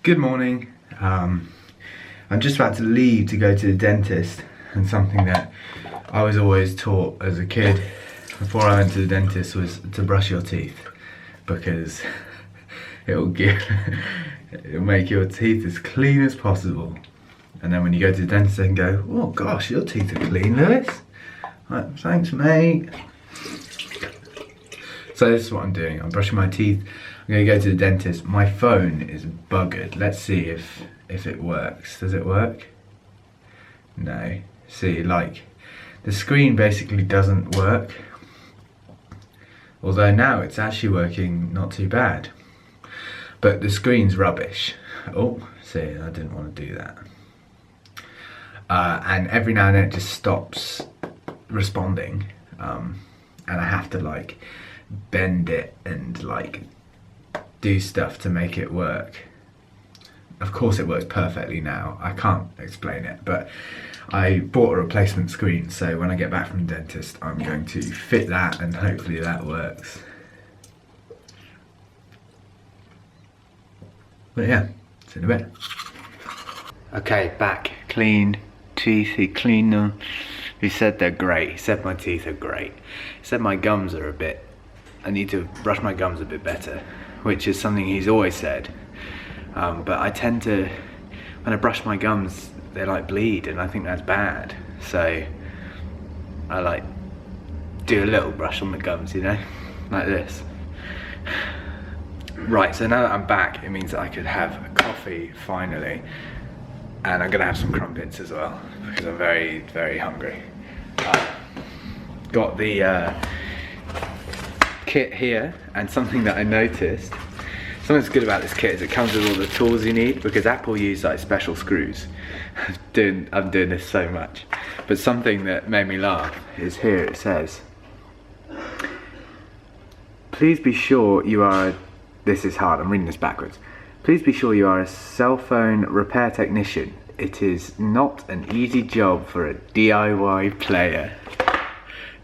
Good morning. I'm just about to leave to go to the dentist, and something that I was always taught as a kid before I went to the dentist was to brush your teeth, because it'll make your teeth as clean as possible. And then when you go to the dentist, they can go, "Oh gosh, your teeth are clean, Lewis." Like, thanks, mate. So this is what I'm doing. I'm brushing my teeth. I'm gonna go to the dentist. My phone is buggered. Let's see if it works. Does it work? No. See, like, the screen basically doesn't work. Although now it's actually working not too bad. But the screen's rubbish. Oh, see, I didn't want to do that. And every now and then it just stops responding. And I have to like bend it and like do stuff to make it work. Of course it works perfectly now. I can't explain it, but I bought a replacement screen, so when I get back from the dentist I'm going to fit that and hopefully that works. But yeah, see you in a bit. Okay, back, cleaned, teeth, he cleaned them. He said they're great. He said my teeth are great. He said my gums are a bit, I need to brush my gums a bit better, which is something he's always said. But I tend to, when I brush my gums, they like bleed, and I think that's bad. So I like do a little brush on the gums, you know, like this. Right, so now that I'm back, it means that I could have a coffee finally, and I'm gonna have some crumpets as well because I'm very, very hungry. Got the kit here, and something that I noticed, something that's good about this kit is it comes with all the tools you need, because Apple use like special screws. I'm doing this so much, but something that made me laugh is here. It says, "Please be sure you are," this is hard, I'm reading this backwards. "Please be sure you are a cell phone repair technician. It is not an easy job for a DIY player."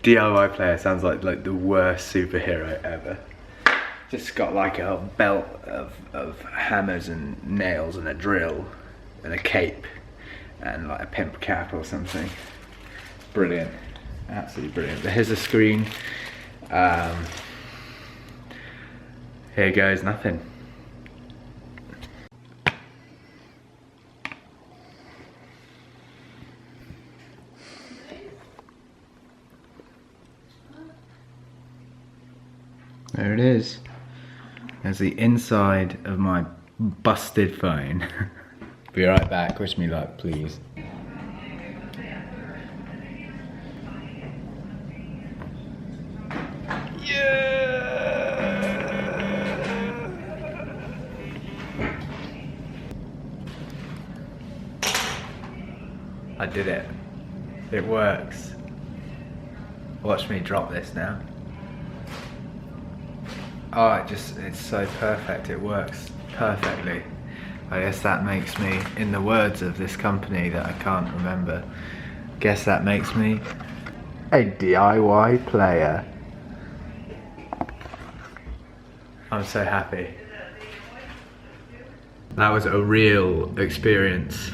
DIY player sounds like the worst superhero ever. Just got like a belt of hammers and nails and a drill and a cape and like a pimp cap or something. Brilliant, absolutely brilliant. But here's the screen. Here goes nothing. There it is. There's the inside of my busted phone. Be right back, wish me luck, please. Yeah! I did it. It works. Watch me drop this now. Oh, it's so perfect, it works perfectly. I guess that makes me, in the words of this company that I can't remember, guess that makes me a DIY player. I'm so happy. That was a real experience.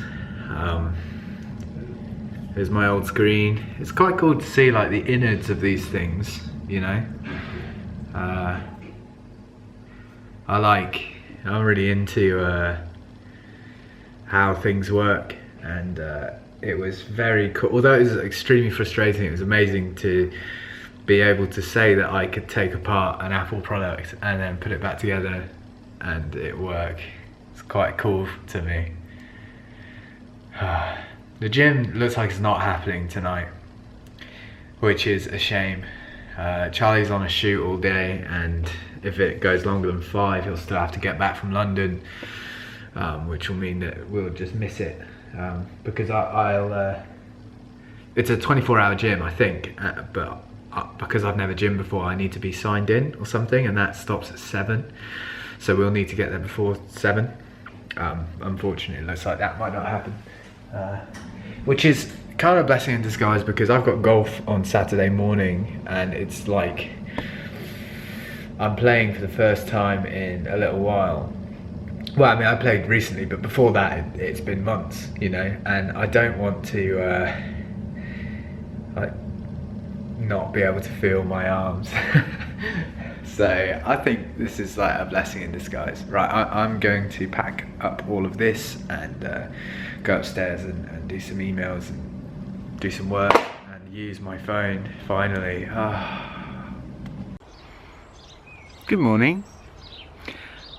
Here's my old screen. It's quite cool to see like the innards of these things, you know. I'm really into how things work, and it was very cool. Although it was extremely frustrating, it was amazing to be able to say that I could take apart an Apple product and then put it back together and it work. It's quite cool to me. The gym looks like it's not happening tonight, which is a shame. Charlie's on a shoot all day, and if it goes longer than 5, he'll still have to get back from London, which will mean that we'll just miss it, because it's a 24-hour gym, I think, but because I've never gymmed before, I need to be signed in or something, and that stops at 7, so we'll need to get there before 7. Unfortunately, it looks like that might not happen, which is kind of a blessing in disguise, because I've got golf on Saturday morning, and it's like I'm playing for the first time in a little while, well, I mean, I played recently, but before that, it's been months, you know, and I don't want to like not be able to feel my arms. So I think this is like a blessing in disguise. Right, I'm going to pack up all of this and go upstairs and do some emails and do some work and use my phone finally. Good morning.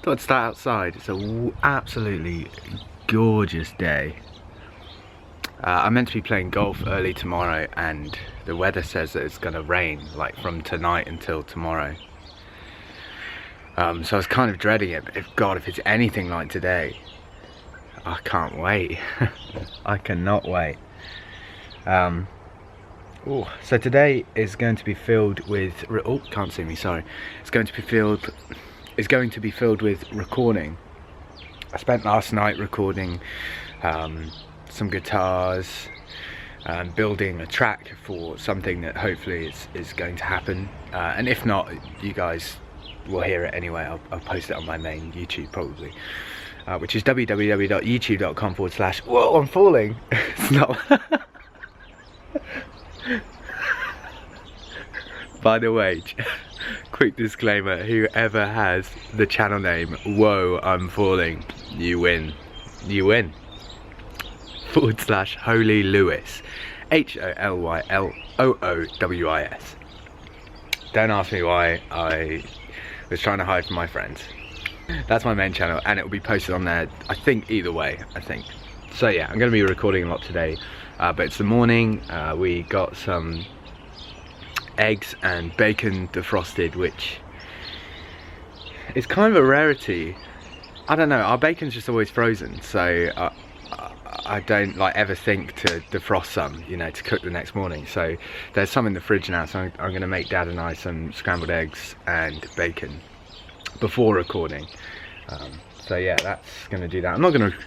Thought I'd start outside. It's a absolutely gorgeous day. I'm meant to be playing golf early tomorrow, and the weather says that it's going to rain like from tonight until tomorrow. So I was kind of dreading it, but if it's anything like today, I can't wait. I cannot wait. So today is going to be filled with, oh, can't see me, sorry. It's going to be filled with recording. I spent last night recording some guitars and building a track for something that hopefully is going to happen. And if not, you guys will hear it anyway. I'll post it on my main YouTube probably, which is www.youtube.com/ whoa, I'm falling. It's not. By the way, quick disclaimer, whoever has the channel name whoa, I'm falling, you win. You win. / Holy Lewis, HOLYLOOWIS. Don't ask me why. I was trying to hide from my friends. That's my main channel, and it will be posted on there, I think, either way, I think. So yeah, I'm going to be recording a lot today, but it's the morning. We got some eggs and bacon defrosted, which is kind of a rarity. I don't know, our bacon's just always frozen, so I don't like ever think to defrost some, you know, to cook the next morning. So there's some in the fridge now, so I'm going to make Dad and I some scrambled eggs and bacon before recording. So yeah, that's going to do that. I'm not going to,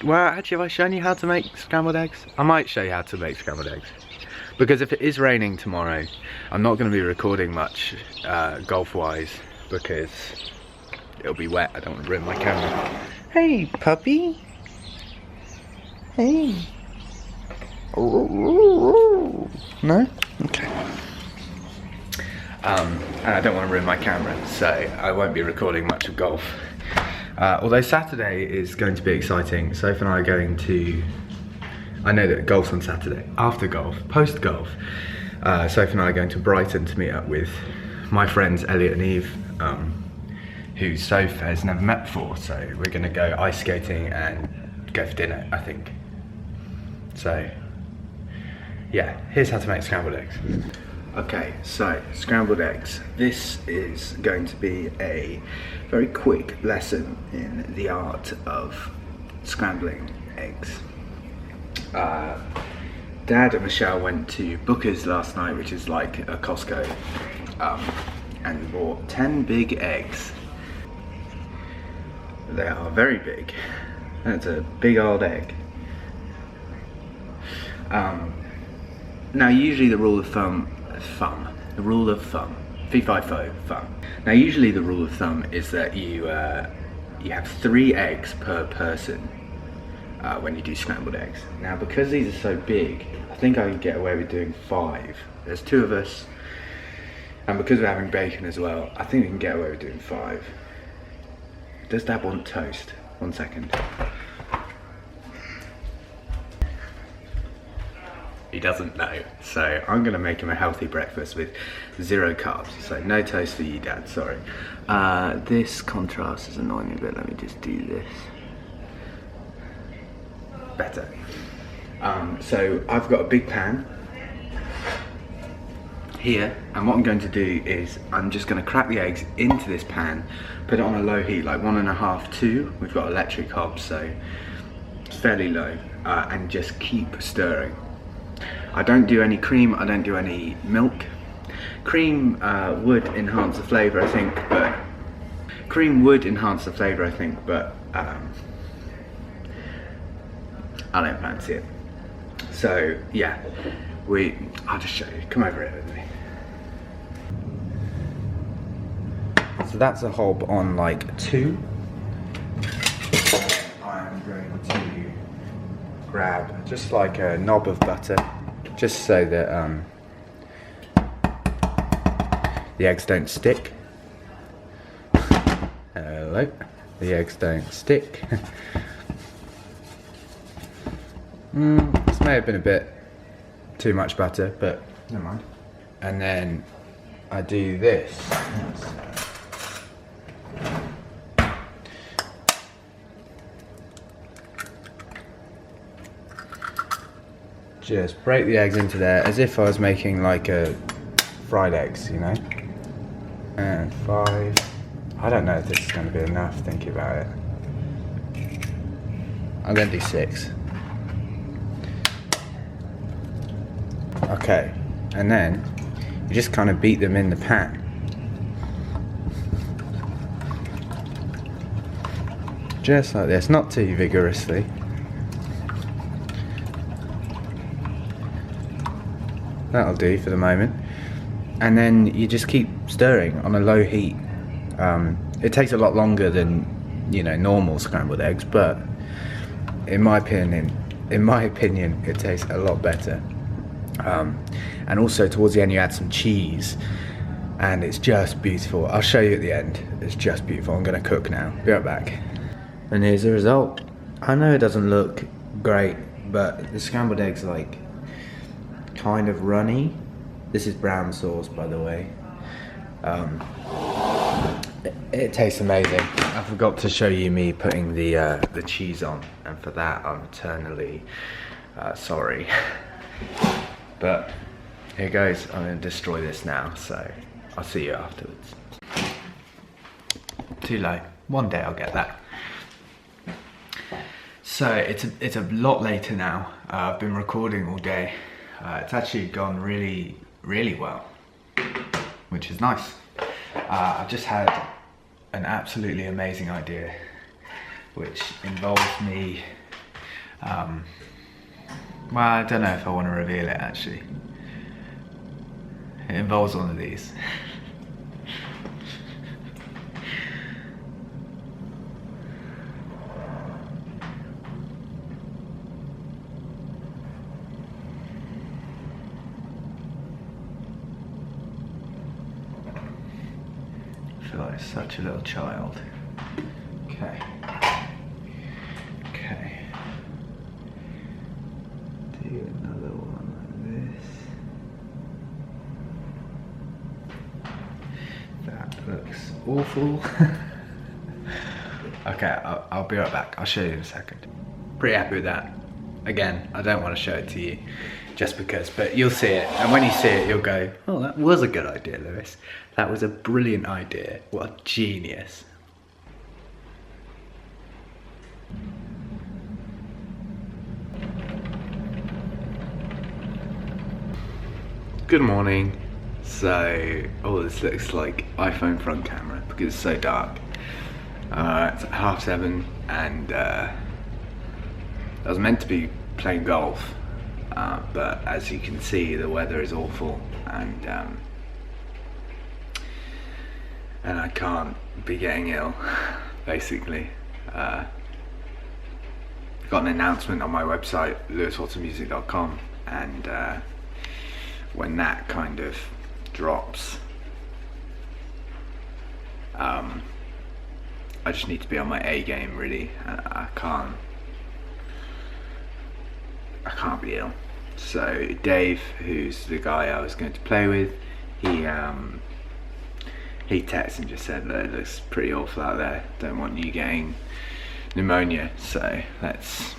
well, actually, have I shown you how to make scrambled eggs? I might show you how to make scrambled eggs, because if it is raining tomorrow, I'm not going to be recording much golf wise, because it'll be wet. I don't want to ruin my camera. Hey puppy. Hey. No? Okay. And I don't want to ruin my camera, so I won't be recording much of golf. Although Saturday is going to be exciting. Soph and I are going to, I know that golf's on Saturday. After golf, post golf, Soph and I are going to Brighton to meet up with my friends Elliot and Eve, who Soph has never met before. So we're going to go ice skating and go for dinner, I think. So yeah, here's how to make scrambled eggs. Okay, so scrambled eggs. This is going to be a very quick lesson in the art of scrambling eggs. Dad and Michelle went to Booker's last night, which is like a Costco, and bought 10 big eggs. They are very big. That's a big old egg. Now usually the rule of thumb, fee-fi-fo, thumb. Now usually the rule of thumb is that you have 3 eggs per person when you do scrambled eggs. Now because these are so big, I think I can get away with doing 5. There's 2 of us, and because we're having bacon as well, I think we can get away with doing 5. Does Dad want toast? 1 second. He doesn't know, so I'm going to make him a healthy breakfast with 0 carbs. So no toast for you, Dad, sorry. This contrast is annoying me a bit. Let me just do this. Better. So I've got a big pan here, and what I'm going to do is I'm just going to crack the eggs into this pan, put it on a low heat, like 1.5, 2. We've got electric hobs, so it's fairly low, and just keep stirring. I don't do any cream, I don't do any milk. Cream would enhance the flavour, I think, but I don't fancy it. So yeah, I'll just show you. Come over here with me. So that's a hob on like 2. I'm going to grab just like a knob of butter, just so that the eggs don't stick. Hello, the eggs don't stick. This may have been a bit too much butter, but never mind. And then I do this. Just break the eggs into there as if I was making like a fried eggs, you know. And 5. I don't know if this is going to be enough, thinking about it. I'm going to do 6. Okay, and then you just kind of beat them in the pan. Just like this, not too vigorously. That'll do for the moment. And then you just keep stirring on a low heat. It takes a lot longer than, you know, normal scrambled eggs, but in my opinion, it tastes a lot better. And also towards the end you add some cheese, and it's just beautiful. I'll show you at the end. It's just beautiful. I'm gonna cook now. Be right back. And here's the result. I know it doesn't look great, but the scrambled eggs are like kind of runny. This is brown sauce, by the way. It tastes amazing. I forgot to show you me putting the cheese on, and for that I'm eternally sorry. But here goes. I'm going to destroy this now, so I'll see you afterwards. Too low. One day I'll get that. So it's a lot later now. I've been recording all day. It's actually gone really, really well, which is nice. I've just had an absolutely amazing idea, which involves me, well, I don't know if I want to reveal it actually. It involves one of these. I feel like such a little child. Okay. Okay. Do another one like this. That looks awful. Okay, I'll be right back. I'll show you in a second. Pretty happy with that. Again, I don't want to show it to you just because, but you'll see it. And when you see it, you'll go, oh, that was a good idea, Lewis. That was a brilliant idea. What a genius. Good morning. So, oh, this looks like iPhone front camera because it's so dark. It's 7:30 and I was meant to be playing golf, but as you can see the weather is awful, and I can't be getting ill, basically. Got an announcement on my website, lewiswaltermusic.com, and when that kind of drops, I just need to be on my A game, really. I can't be ill. So Dave, who's the guy I was going to play with, he texted and just said, look, it looks pretty awful out there, don't want you getting pneumonia, so let's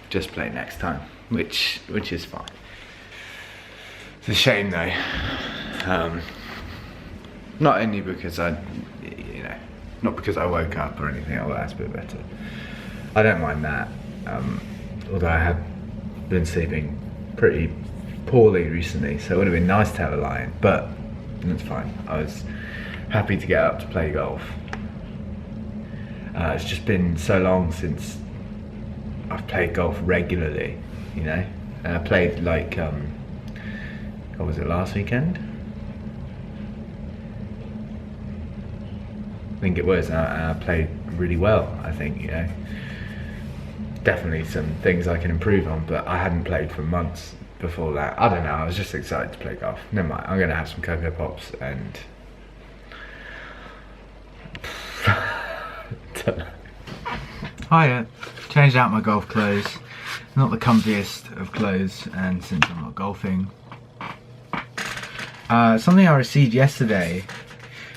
just play next time, which is fine. It's a shame though, not only because not because I woke up or anything, although that's a bit better. I don't mind that, although I have been sleeping pretty poorly recently, so it would have been nice to have a lie-in, but it's fine. I was happy to get up to play golf. It's just been so long since I've played golf regularly, you know. And I played like, what was it, last weekend? I think it was. I played really well, I think, you know. Definitely some things I can improve on, but I hadn't played for months before that. I don't know, I was just excited to play golf. Never mind, I'm gonna have some Cocoa Pops and Hiya, changed out my golf clothes. Not the comfiest of clothes, and since I'm not golfing. Something I received yesterday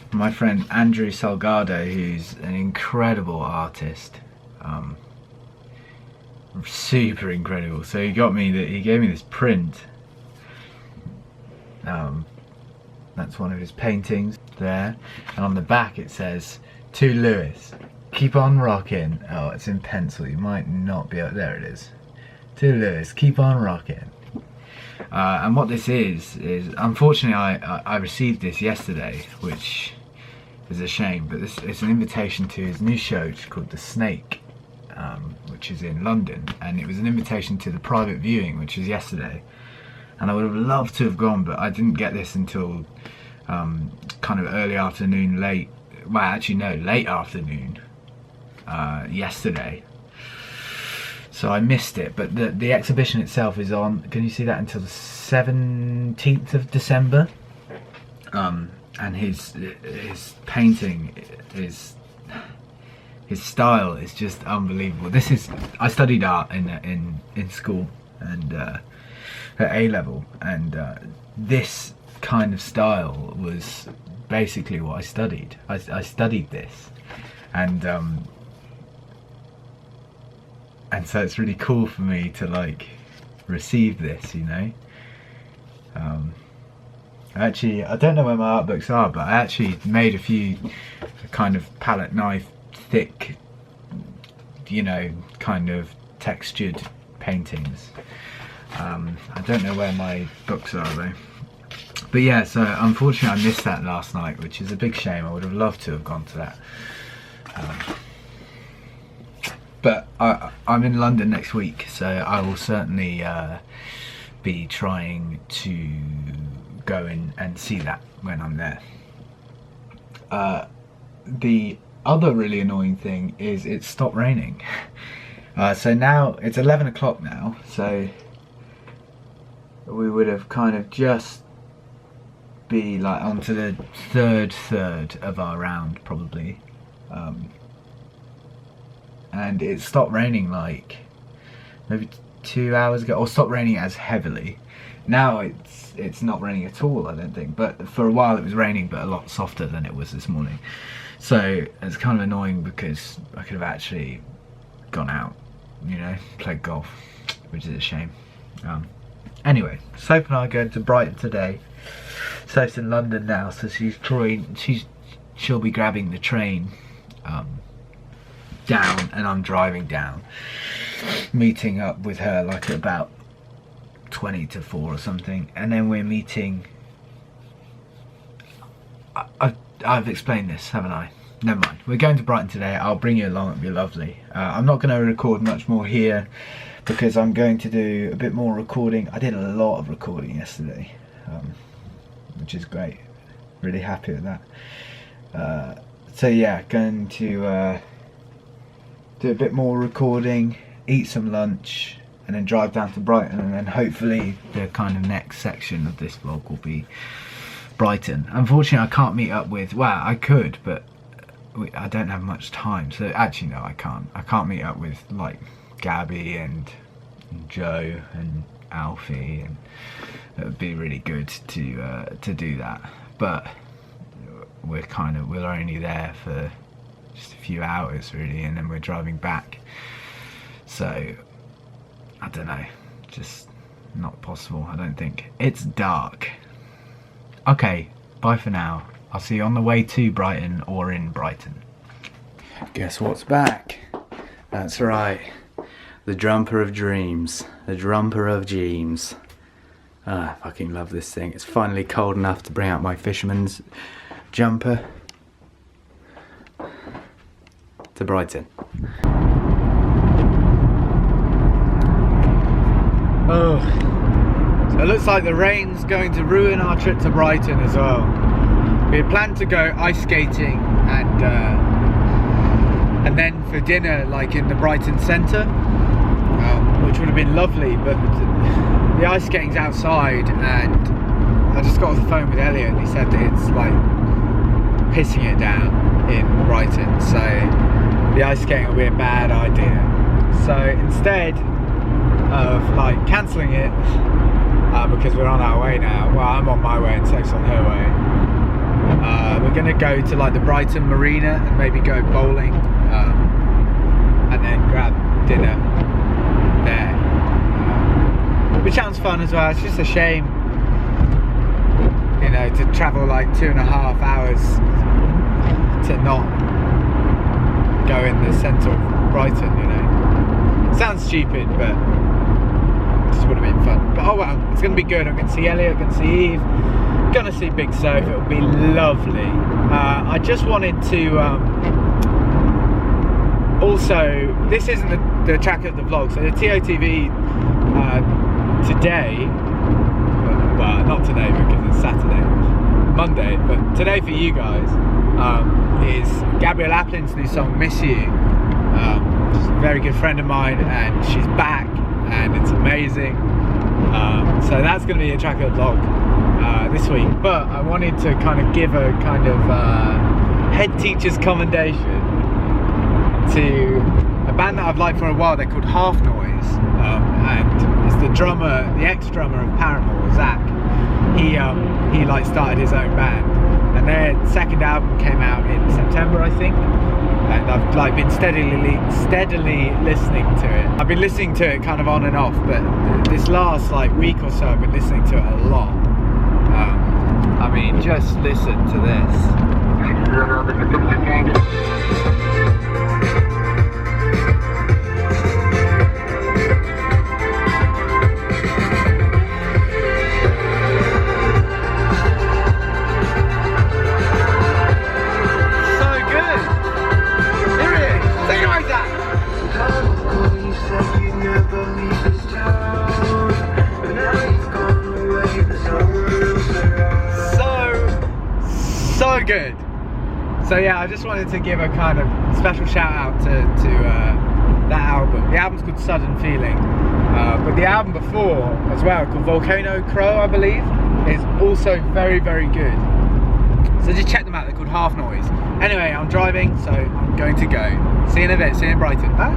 from my friend Andrew Salgado, who's an incredible artist. Super incredible. So he gave me this print. That's one of his paintings there, and on the back it says, "To Lewis, keep on rocking." Oh, it's in pencil, you might not be able, there it is. "To Lewis, keep on rocking." And what this is unfortunately I received this yesterday, which is a shame, but it's an invitation to his new show, which is called The Snake, which is in London, and it was an invitation to the private viewing, which was yesterday, and I would have loved to have gone, but I didn't get this until kind of early afternoon, late afternoon yesterday, so I missed it. But the exhibition itself is on, can you see that, until the 17th of December, and his painting is, his style is just unbelievable. I studied art in school and at A level, and this kind of style was basically what I studied. I studied this, and so it's really cool for me to like receive this, you know. Actually, I don't know where my art books are, but I actually made a few kind of palette knife thick, you know, kind of textured paintings. I don't know where my books are though. But yeah, so unfortunately I missed that last night, which is a big shame. I would have loved to have gone to that. But I'm in London next week, so I will certainly be trying to go in and see that when I'm there. The other really annoying thing is it stopped raining. So now it's 11 o'clock now, so we would have kind of just be like onto the third of our round probably, and it stopped raining like maybe 2 hours ago, or stopped raining as heavily. Now it's not raining at all, I don't think, but for a while it was raining, but a lot softer than it was this morning. So it's kind of annoying because I could have actually gone out, you know, played golf, which is a shame. Anyway, Sophie and I are going to Brighton today. Sophie's in London now, so she'll be grabbing the train down, and I'm driving down, meeting up with her like at about 20 to 4 or something, and then we're meeting. I've explained this, haven't I? Never mind. We're going to Brighton today. I'll bring you along, it'll be lovely. I'm not going to record much more here because I'm going to do a bit more recording. I did a lot of recording yesterday, which is great. Really happy with that. So yeah, going to do a bit more recording, eat some lunch, and then drive down to Brighton, and then hopefully the kind of next section of this vlog will be Brighton. Unfortunately I can't meet up with, well I could, but I don't have much time, so actually no, I can't meet up with like Gabby and Joe and Alfie, and it would be really good to do that, but we're only there for just a few hours really, and then we're driving back, so I don't know, just not possible, I don't think. It's dark. Okay, bye for now. I'll see you on the way to Brighton or in Brighton. Guess what's back? That's right, the Drumper of Dreams, the Drumper of Dreams. I fucking love this thing. It's finally cold enough to bring out my fisherman's jumper to Brighton. Oh, so it looks like the rain's going to ruin our trip to Brighton as well. We had planned to go ice skating and and then for dinner like in the Brighton centre, which would have been lovely, but the ice skating's outside, and I just got off the phone with Elliot and he said that it's like pissing it down in Brighton, so the ice skating will be a bad idea. So instead of like cancelling it, because we're on our way now, well, I'm on my way and Soph's on her way, we're going to go to like the Brighton marina and maybe go bowling, and then grab dinner there, which sounds fun as well. It's just a shame, you know, to travel like 2.5 hours to not go in the centre of Brighton, you know. Sounds stupid, but it just would have been fun. But oh well, it's going to be good. I'm going to see Elliot, I'm going to see Eve, I'm going to see Big Soph. It'll be lovely. I just wanted to also, this isn't the track of the vlog, so the totv today, well, not today because it's Saturday, Monday, but today for you guys, is Gabrielle Aplin's new song, Miss You. She's a very good friend of mine and she's back and it's amazing. So that's going to be a track of the vlog this week, but I wanted to kind of give a kind of head teacher's commendation to a band that I've liked for a while. They're called Half Noise, and it's the drummer, the ex-drummer of Paramore, Zach. He like started his own band, and their second album came out in September, I think, and I've like been steadily listening to it. I've been listening to it kind of on and off, but this last like week or so I've been listening to it a lot. I mean, just listen to this. So good. So yeah, I just wanted to give a kind of special shout out to that album. The album's called Sudden Feeling, but the album before as well, called Volcano Crow, I believe, is also very, very good. So just check them out. They're called Half Noise. Anyway, I'm driving, so I'm going to go. See you in a bit. See you in Brighton. Bye.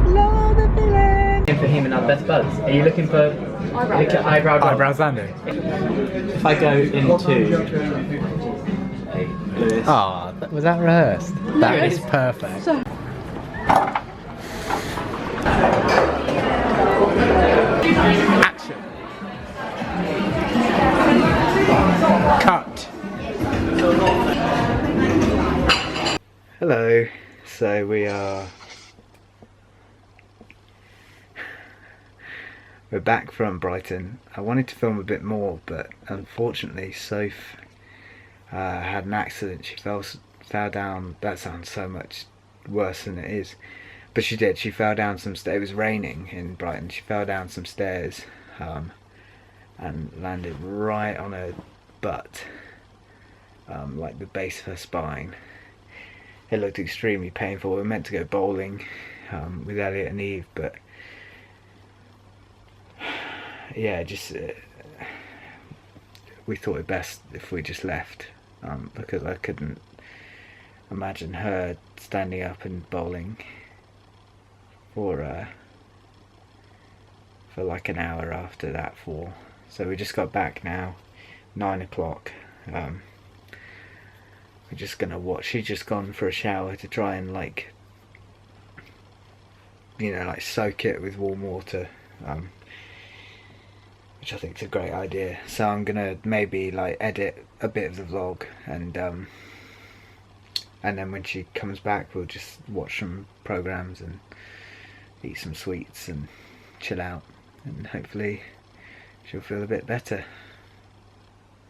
Love the feeling. For him and our best buds. Are you looking for eyebrows landing? If I go into Lewis. Oh, was that rehearsed? That is perfect. Action. Cut. Hello. So we're back from Brighton. I wanted to film a bit more, but unfortunately Soph had an accident. She fell down. That sounds so much worse than it is, but she did. She fell down some stairs. It was raining in Brighton. She fell down some stairs and landed right on her butt, like the base of her spine. It looked extremely painful. We were meant to go bowling with Elliot and Eve, but yeah, just we thought it best if we just left, because I couldn't imagine her standing up and bowling for like an hour after that fall. So we just got back now, 9 o'clock. We're just gonna watch. She's just gone for a shower to try and like, you know, like soak it with warm water, which I think is a great idea. So I'm gonna maybe like edit a bit of the vlog, and then when she comes back we'll just watch some programs and eat some sweets and chill out, and hopefully she'll feel a bit better.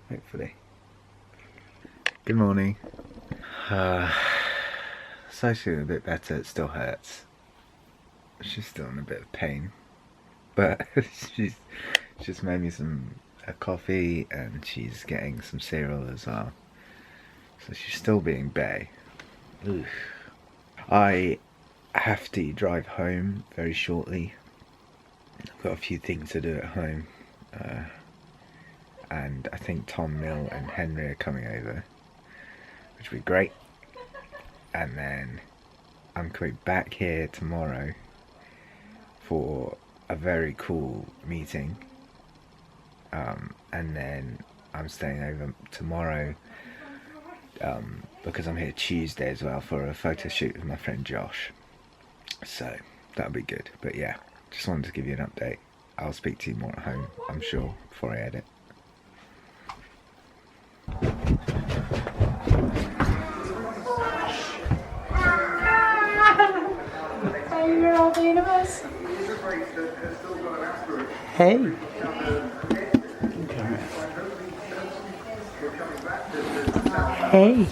Hopefully. Good morning. So she's a bit better. It still hurts. She's still in a bit of pain, but she's just made me a coffee, and she's getting some cereal as well. So she's still being bae. Oof. I have to drive home very shortly. I've got a few things to do at home. And I think Tom, Mill and Henry are coming over, which will be great. And then I'm coming back here tomorrow for a very cool meeting. And then I'm staying over tomorrow because I'm here Tuesday as well for a photo shoot with my friend Josh. So that'll be good. But yeah, just wanted to give you an update. I'll speak to you more at home, I'm sure, before I edit. Hey. Hey.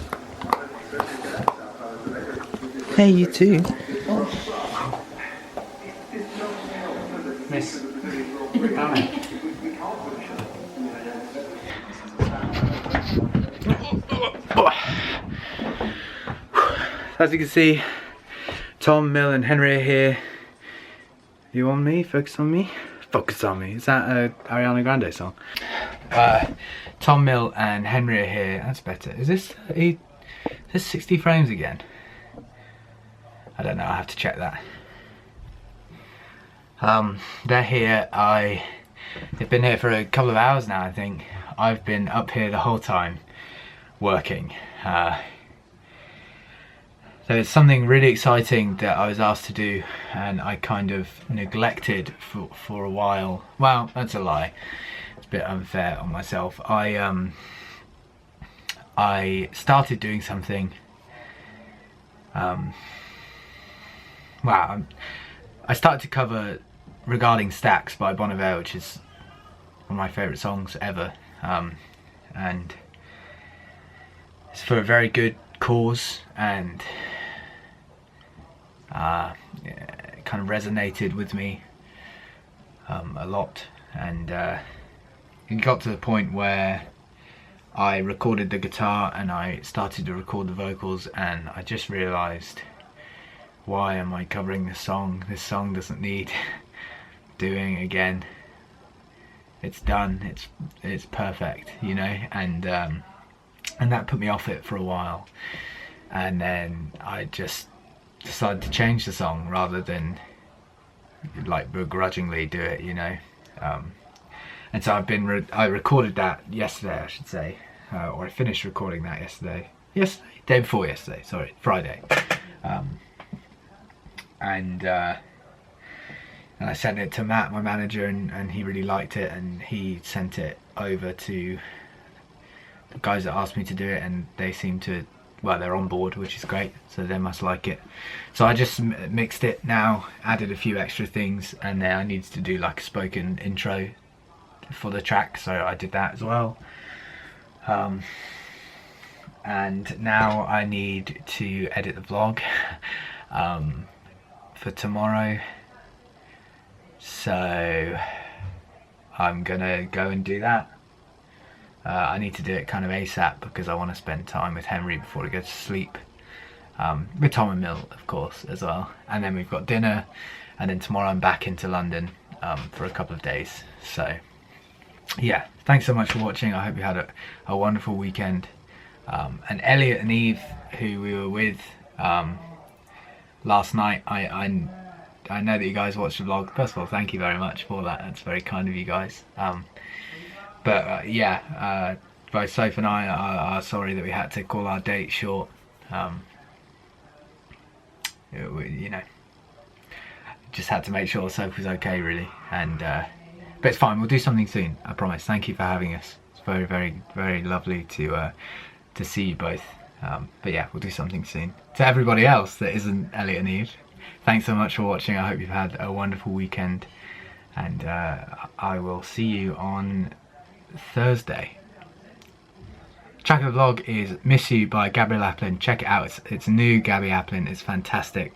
Hey, you too. Miss. As you can see, Tom, Mill and Henry are here. You on me? Focus on me? Focus on me. Is that a Ariana Grande song? Tom, Mill and Henry are here. That's better. Is this 60 frames again? I don't know, I have to check that. They're here. They've been here for a couple of hours now, I think. I've been up here the whole time working. So it's something really exciting that I was asked to do, and I kind of neglected for a while. Well, that's a lie. It's a bit unfair on myself. I started doing something. I started to cover Regarding Stacks by Bon Iver, which is one of my favourite songs ever, and it's for a very good cause, and it kind of resonated with me a lot, and it got to the point where I recorded the guitar and I started to record the vocals, and I just realised, why am I covering this song? This song doesn't need doing again. It's done. It's perfect, you know. And that put me off it for a while. And then I just decided to change the song rather than like begrudgingly do it, you know. And so I recorded that yesterday, I should say, or I finished recording that yesterday. Day before yesterday. Sorry, Friday. And I sent it to Matt, my manager, and he really liked it, and he sent it over to the guys that asked me to do it, and they seem to, well, they're on board, which is great, so they must like it. So I just mixed it now, added a few extra things, and then I needed to do like a spoken intro for the track, so I did that as well. And now I need to edit the vlog for tomorrow, so I'm gonna go and do that. I need to do it kind of ASAP because I want to spend time with Henry before he goes to sleep, with Tom and Mill of course as well, and then we've got dinner, and then tomorrow I'm back into London for a couple of days. So yeah, thanks so much for watching. I hope you had a wonderful weekend. And Elliot and Eve, who we were with last night, I know that you guys watched the vlog. First of all, thank you very much for that. That's very kind of you guys. Yeah, both Soph and I are sorry that we had to call our date short. You know, just had to make sure Soph was okay, really. And but it's fine. We'll do something soon. I promise. Thank you for having us. It's very, very, very lovely to see you both. But yeah, we'll do something soon. To everybody else that isn't Elliot and Eve, thanks so much for watching. I hope you've had a wonderful weekend, and I will see you on Thursday. Track of the vlog is Miss You by Gabrielle Aplin. Check it out. It's new Gabby Aplin. It's fantastic.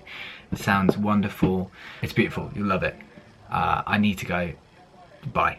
It sounds wonderful. It's beautiful. You'll love it. I need to go. Bye.